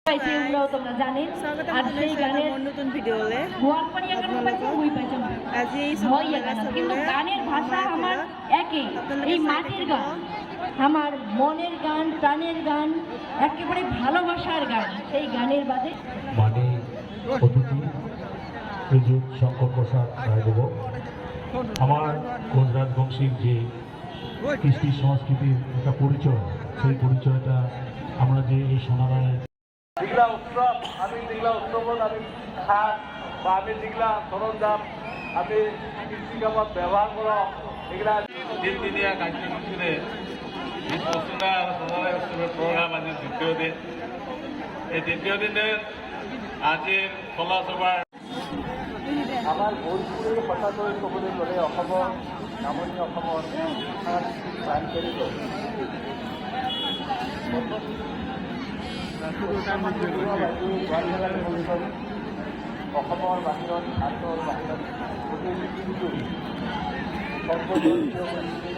তোমরা জানেন আর সেই গানের নতুন ভিডিওলে আজি কিন্তু গানের ভাষা আমার একই এই মাটির গান আমার মনের গান প্রাণের গান একেবারে ভালোবাসার গান সেই গানের বাদে মানে অতিথি প্রযুক্ত শঙ্কর প্রসাদ রায়দেব আমার কোচ রাজবংশীর যে কৃষ্টি সংস্কৃতির একটা পরিচয় সেই পরিচয়টা আমরা যে এই সোনারায় যেগুলা উৎসব আমি যেগুলা উৎসবত আমি খাট বা আমি যেগুলা সরঞ্জাম আমি কৃষি কামত ব্যবহার করো এগুলা তিনদিনীয়া কার্যসূচীরে এই বসুন্ধরা সোনারায় উৎসবের প্রোগ্রাম আজি দ্বিতীয় দিন এই দ্বিতীয় দিনের আজির ফলাসভার আমাৰ ভোজপুৰীৰ কথাকৈ ক'বলৈ গ'লে অসমৰ নামনি অসমৰ সাংস্কৃতিক প্ৰাণকেন্দ্ৰ অসমৰ বাহিৰত ভাৰতৰ বাহিৰত গোটেই পৃথিৱীটো সৰ্বভাৰতীয়